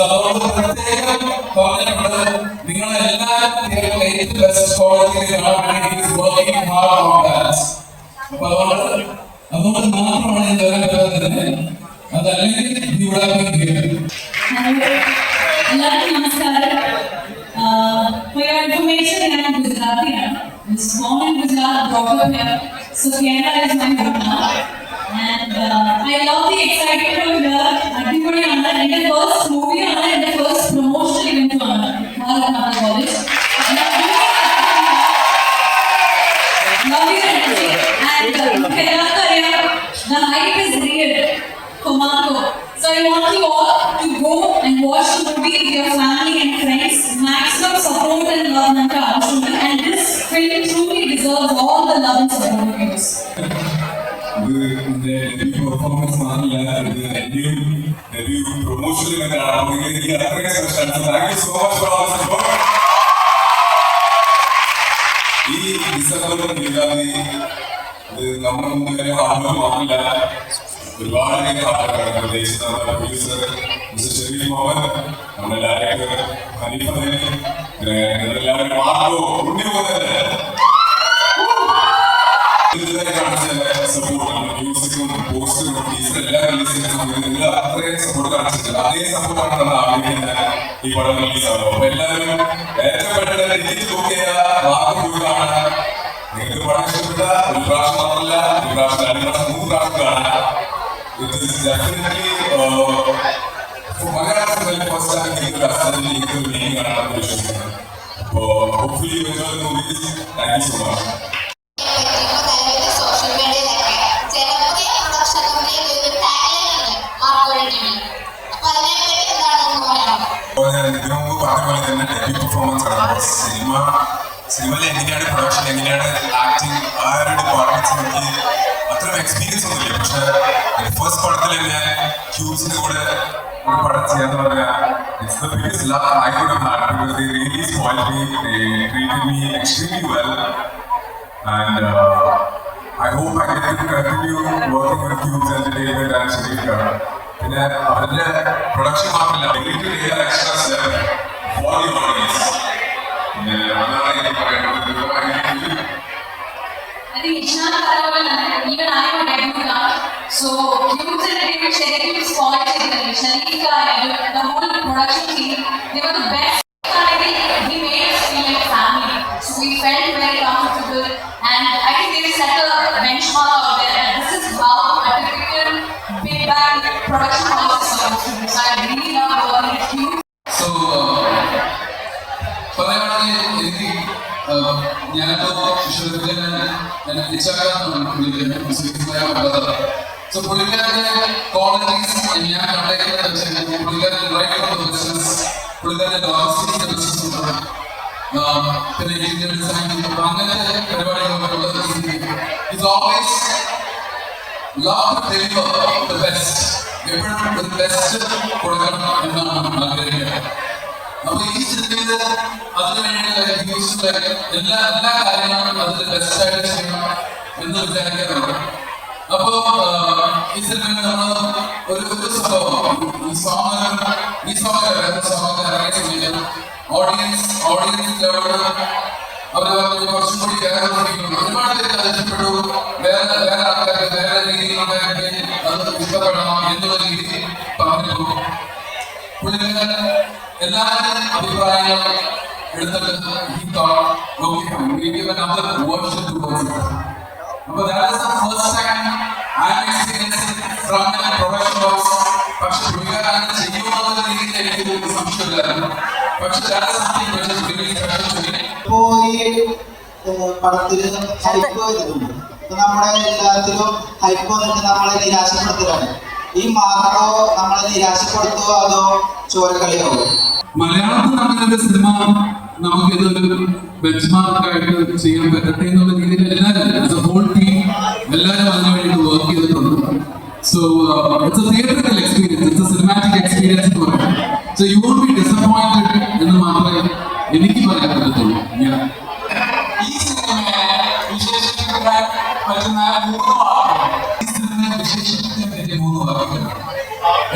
അതുകൊണ്ട് പ്രത്യേകം പറഞ്ഞിട്ടുണ്ട്, നിങ്ങളെല്ലാവരും ഏറ്റവും ബെസ്റ്റ് ക്വാളിറ്റി കാണാൻ വേണ്ടി വർക്കിംഗ് ഹാർഡ് ഓൺ ദാറ്റ്. അപ്പൊ അതുകൊണ്ട് മാത്രമാണ് ഇത് വരാൻ പറ്റാത്തത്. അതല്ലെങ്കിൽ ഇവിടെ എല്ലാവർക്കും നമസ്കാരം. For your information, I am Gujarati. I was born in Gujarat, brought up here. So Kerala is my home now. And I love the excitement of here. Everybody on that. And the first movie on that, and the first promotional event on that. Maharashtra College. Love your energy. And Kerala, the hype is real. Commando. So I want you all to go and watch the movie with your family and friends. Maximum support and love and this film truly deserves all the love and support of yours. The performance debut promotion thank you so much for all the support. ഒരുപാട് producer mister Sharif Muhammad, നമ്മുടെ director Hanif, എല്ലാവരും Marco ഉണ്ണി സപ്പോർട്ടാണ്. മ്യൂസിക്കും പോസ്റ്ററും ടീച്ചറും എല്ലാ റിലീസിനും അത്രയും support കാണിച്ചിട്ടില്ല. അതേ സപ്പോർട്ടാണ് നമ്മൾ ആഗ്രഹിക്കുന്നത് ഈ പടം റിലീസാകുമ്പോൾ. അപ്പൊ എല്ലാവരും ഏറ്റവും പെട്ടെന്ന് രീതിയിൽ നോക്കിയ മാർഗം പോയി കാണാൻ. നിങ്ങൾക്ക് പടം ഇഷ്ടപ്പെട്ട ഒരു പ്രാവശ്യം മാത്രമല്ല, ഒരു പ്രാവശ്യം, 2 പ്രാവശ്യം, 3 പ്രാവശ്യം കാണാൻ. It is definitely for Malayalam film first time people are suddenly meaning and appreciation. Hopefully you enjoy the movies. Thank you so much. Social media സിനിമയിൽ എങ്ങനെയാണ് പ്രൊഡക്ഷൻ, എങ്ങനെയാണ് ആക്ടിങ്, ആ ഒരു ഡിപ്പാർട്ട്മെന്റ്സ് എനിക്ക് അത്രയും എക്സ്പീരിയൻസ് ഒന്നുമില്ല. പക്ഷെ ഫസ്റ്റ് പടത്തിൽ തന്നെ ക്യൂസിന്റെ കൂടെ ഒരു പടം ചെയ്യാന്ന് പറഞ്ഞാൽ it's the biggest luck I could have had because they really spoiled me, they treated me extremely well and I hope I get to continue working with Cubes Entertainment and Sharif. പിന്നെ അവരുടെ production മാത്രമല്ല, extra step for the audience. അതാണ് എനിക്ക് പറയുന്നത്. Even I am a debut now. So Cubes Entertainment, Sharif is quality, Sharif, the whole production team, they were the best. He made us feel like family. So we felt very comfortable, and I think they set a benchmark out there. And this is how a typical big bang production house is supposed to be. So I really love working with Cubes. So, എനിക്ക് ഞാനിപ്പോ so പുള്ളിക്കാരുടെ qualities ഞാൻ കണ്ടേക്കുന്നത് പുള്ളിക്കാരുടെ right business, പുള്ളിക്കാരുടെ ലോജിസ്റ്റിക്സിന്റെ business, പിന്നെ അങ്ങനത്തെ പരിപാടികളൊക്കെ it's always love to deliver the best. എപ്പോഴും ഒരു best കൊടുക്കണം എന്നാണ് ആഗ്രഹിക്കുന്നത്. അപ്പൊ ഈ സിനിമയിൽ അതിനു വേണ്ടിയുള്ള എല്ലാ കാര്യങ്ങളും അതിന് ബെസ്റ്റ് ആയിട്ട് ചെയ്യണം എന്ന് വിചാരിക്കാറുണ്ട്. അപ്പോ ഈ സിനിമയിൽ നമ്മൾ ഒരു സംഭവം ഈ സോങ് ഇറങ്ങിയ സമയത്ത് ഓഡിയൻസ് ലെവലിൽ അവർ കുറച്ചും കൂടി ഒരുപാട് പേര് അത് ഇഷ്ടപ്പെട്ടു, വേറെ ആൾക്കാർക്ക് വേറെ രീതിയിലുള്ള അത് ഇഷ്ടപ്പെടണം എന്നുള്ള രീതി പറഞ്ഞു. പുള്ളിക്കാരൻ എല്ലാവരും അഭിപ്രായങ്ങൾ എടുത്തിട്ട് അപ്പൊ പക്ഷെ പുള്ളിക്കാരൻ ചെയ്യുമെന്നുള്ള രീതിയിൽ എനിക്ക് സംശയമില്ലായിരുന്നു. പക്ഷെ ഇപ്പോ ഈ പടത്തിന് ഹൈപ്പ് വരുന്നുണ്ട്. ഇപ്പൊ നമ്മുടെ എല്ലാത്തിലും ഹൈപ്പ് വന്നിട്ട് നമ്മളെ നിരാശപ്പെടുത്തലാണ്. ഈ മാർക്കോ നമ്മളെ നിരാശപ്പെടുത്തുവോ അതോ ചോരക്കളിയാവോ? മലയാളത്തിൽ അങ്ങനെ സിനിമ നമുക്ക് ഇതൊരു ബെഞ്ച്മാർക്കായിട്ട് ചെയ്യാൻ പറ്റട്ടെ എന്നുള്ള രീതിയിൽ എല്ലാവരും ഹോൾ ടീം എല്ലാവരും അതിനു വേണ്ടി വർക്ക് ചെയ്തിട്ടുണ്ട്. So it's a theatrical experience, it's a cinematic experience എന്ന് പറയും. So you won't be disappointed എന്ന് മാത്രമേ എനിക്ക് പറയാൻ പറ്റത്തുള്ളൂ. ഈ സിനിമയെ വിശേഷിപ്പിക്കാൻ പറ്റുന്ന 3 വാക്കുകൾ. ഈ സിനിമയെ വിശേഷിപ്പിക്കാൻ പറ്റിയ 3 വാക്കുകൾ.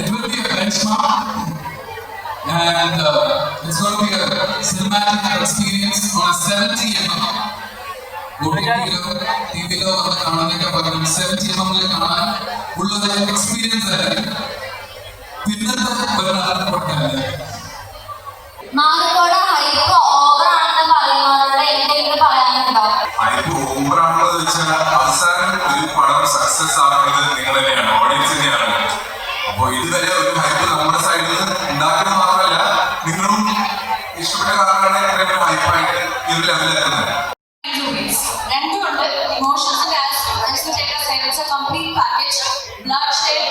It will be a benchmark, and it's going to be a cinematic experience on a 70mm. ടിവിയിലോ വന്ന് കാണാനൊക്കെ പകരം 70mm കാണാൻ ഉള്ളത് എക്സ്പീരിയൻസ് ആയിരിക്കും. പിന്നത്തെ പഠിക്കാനില്ല. മാനത്തോടെ ഹൈപ്പ് ഓവറാണെന്ന് പറയുന്നവരോട് എന്തെങ്കിലും പറയാനുണ്ടോ? ഹൈപ്പ് ഓവറാണെന്ന് വെച്ചാൽ അവസാനം ഒരു പടം സക്സസ് ആക്കുന്നത് നിങ്ങൾ തന്നെയാണ്, ഓഡിയൻസ് തന്നെയാണ്. അപ്പൊ ഇതുവരെ ഒരു ഹൈപ്പ് നമ്മുടെ സൈഡിൽ നിന്ന് ഉണ്ടാക്കുന്നത് മാത്രമല്ല, നിങ്ങളും ഇഷ്ടപ്പെട്ട കാരണമാണ് ഇത്രയും ഹൈപ്പായിട്ട് ഈ ഒരു ലെവലിലെത്തുന്നത്. രണ്ടുമുണ്ട്. Emotions as complete package. Blood shade,